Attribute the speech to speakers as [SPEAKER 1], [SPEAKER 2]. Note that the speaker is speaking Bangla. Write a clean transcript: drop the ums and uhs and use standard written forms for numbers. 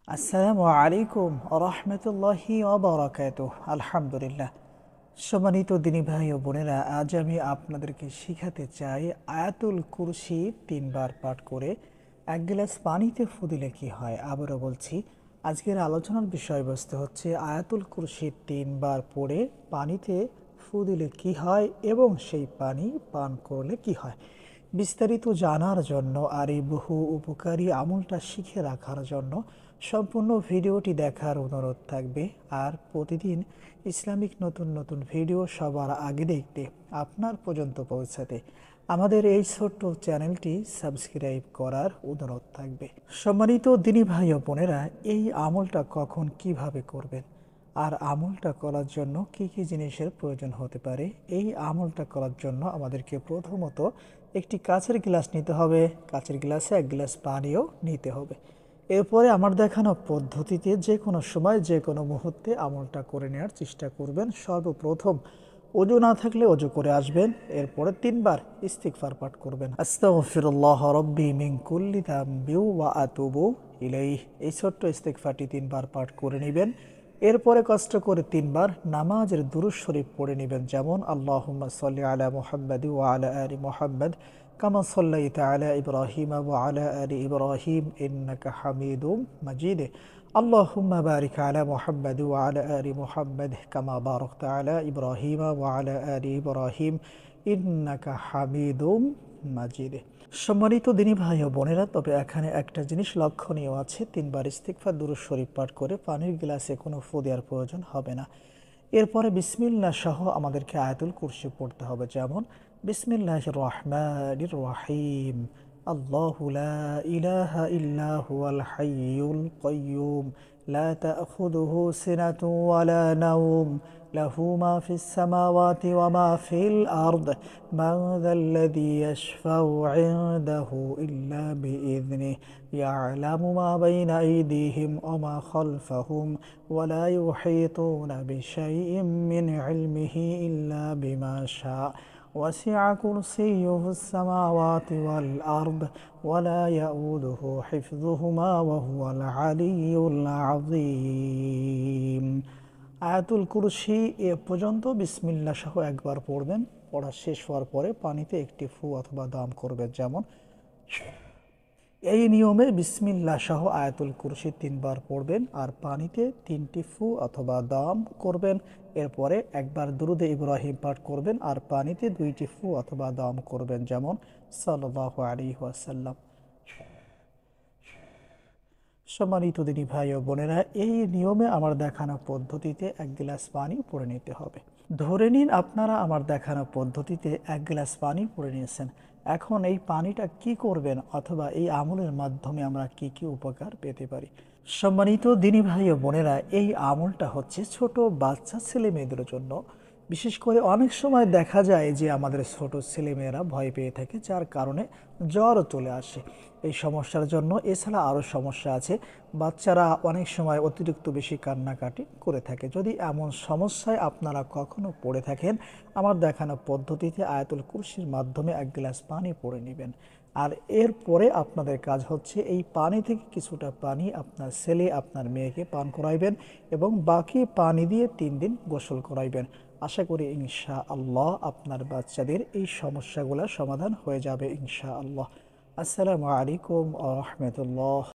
[SPEAKER 1] আসসালামু আলাইকুম রহমতুল্লাহি ওয়াবারাকাতুহ। আলহামদুলিল্লাহ। সম্মানিত দিনী ভাই ও বোনেরা, আজ আমি আপনাদেরকে শিখাতে চাই আয়াতুল কুরসি 3 বার পাঠ করে 1 গ্লাস পানিতে ফু দিলে কী হয়। আবারও বলছি, আজকের আলোচনার বিষয়বস্তু হচ্ছে আয়াতুল কুরসি 3 বার পড়ে পানিতে ফু দিলে কী হয় এবং সেই পানি পান করলে কী হয়। বিস্তারিত জানার জন্য আর এই বহু উপকারী আমলটা শিখে রাখার জন্য সম্পূর্ণ ভিডিওটি দেখার অনুরোধ থাকবে। আর প্রতিদিন ইসলামিক নতুন নতুন ভিডিও সবার আগে দেখতে, আপনার পর্যন্ত পৌঁছাতে আমাদের এই ছোট্ট চ্যানেলটি সাবস্ক্রাইব করার অনুরোধ থাকবে। সম্মানিত দিনী ভাই ও বোনেরা, এই আমলটা কখন কিভাবে করবেন আর আমলটা করার জন্য কি কি জিনিসের প্রয়োজন হতে পারে। এই আমলটা করার জন্য আমাদেরকে প্রথমত একটি কাচের গ্লাস নিতে হবে। কাচের গ্লাসে 1 গ্লাস পানিও নিতে হবে। এরপরে আমার দেখানো পদ্ধতিতে যে কোনো সময় যে কোনো মুহূর্তে আমলটা করে নেওয়ার চেষ্টা করবেন। সর্বপ্রথম অজু না থাকলে অজু করে আসবেন। এরপরে 3 বার ইস্তিগফার পাঠ করবেন। আস্তাগফিরুল্লাহ রাব্বি মিন কুল্লি যামবি ওয়া আতুবু ইলাইহি। এই ছোট্ট ইস্তিগফারটি 3 বার পাঠ করে নেবেন। এরপরে কষ্ট করে 3 বার নামাজের দুরূদ শরীফ পড়ে নেবেন, যেমন আল্লাহুম্মা সাল্লি আলা মুহাম্মাদ ওয়া আলা আলি মুহাম্মাদ কামা সাল্লাইতা আলা ইব্রাহিম ওয়া আলা আলি ইব্রাহিম ইন্নাকা হামিদুম মাজিদ। আল্লাহুম্মা বারিক আলা মুহাম্মাদ ওয়া আলা আলি মুহাম্মাদ কামা বারাকতা আলা ইব্রাহিম ওয়া আলা আলি ইব্রাহিম ইন্নাকা হামিদুম মাজিদ। সম্মানিত দিনী ভাই ও বোনেরা, তবে এখানে একটা জিনিস লক্ষণীয় আছে। 3 বার ইস্তিগফার দুরূদ শরীফ পাঠ করে পানির গ্লাসে কোনো ফু দেওয়ার প্রয়োজন হবে না। এরপরে বিসমিল্লাহ সহ আমাদেরকে আয়াতুল কুরসি পড়তে হবে, যেমন বিসমিল্লাহির রহমানির রহিম। আল্লাহু লা ইলাহা ইল্লা হুয়াল হাইয়ুল কাইয়্যুম লা তাখুযুহু সিনাতুন ওয়ালা নাওম লাহু মা ফিস সামাওয়াতি ওয়া মা ফিল আরদ মান যাল্লাযী ইয়াশফাউ ইনদাহু ইল্লা বিইযনিহি ইয়ালামু মা বাইনা আইদিহিম ওয়া মা খালফাহুম ওয়া লা ইউহীতুনা বিশাইইন মিন ইলমিহি ইল্লা বিমা শাআ وسع كرسيه السماوات والأرض ولا يؤوده حفظهما وهو العلي العظيم। আয়াতুল কুরসি এ পর্যন্ত বিসমিল্লাহ সহ 1 বার পড়বেন। পড়া শেষ হওয়ার পরে পানিতে একটি ফু অথবা দাম করবেন, যেমন এই নিয়মে বিসমিল্লাহ সহ আয়াতুল কুরসি 3 বার পড়বেন আর পানিতে 3টি ফু অথবা দাম করবেন। এরপরে 1 বার দুরুদে ইব্রাহিম পাঠ করবেন আর পানিতে 2টি ফু অথবা দাম করবেন, যেমন সাল্লাল্লাহু আলাইহি ওয়াসাল্লাম। সম্মানিত দিনী ভাই ও বোনেরা, এই নিয়মে আমার দেখানো পদ্ধতিতে 1 গ্লাস পানি পড়ে নিতে হবে। ধরে নিন আপনারা আমার দেখানো পদ্ধতিতে 1 গ্লাস পানি পড়ে নিয়েছেন। এখন এই পানিটা কি করবেন অথবা এই আমলের মাধ্যমে আমরা কি কি উপকার পেতে পারি। সম্মানিত দিনী ভাই ও বোনেরা, এই আমলটা হচ্ছে ছোট বাচ্চা ছেলে মেয়েদের জন্য। বিশেষ করে অনেক সময় দেখা যায় যে আমাদের ছোট ছেলেমেয়েরা ভয় পেয়ে থাকে, যার কারণে জ্বরও চলে আসে। এই সমস্যার জন্য এছাড়া আরও সমস্যা আছে। বাচ্চারা অনেক সময় অতিরিক্ত বেশি কান্নাকাটি করে থাকে। যদি এমন সমস্যায় আপনারা কখনো পড়ে থাকেন, আমার দেখানো পদ্ধতিতে আয়াতুল কুরসির মাধ্যমে 1 গ্লাস পানি পড়ে নেবেন। আর এরপরে আপনাদের কাজ হচ্ছে এই পানি থেকে কিছুটা পানি আপনার ছেলে আপনার মেয়েকে পান করাইবেন এবং বাকি পানি দিয়ে 3 দিন গোসল করাইবেন। আশা করি ইনশাআল্লাহ আপনার বাচ্চাদের এই সমস্যাগুলো সমাধান হয়ে যাবে ইনশাআল্লাহ। আসসালামু আলাইকুম ওয়া রাহমাতুল্লাহ।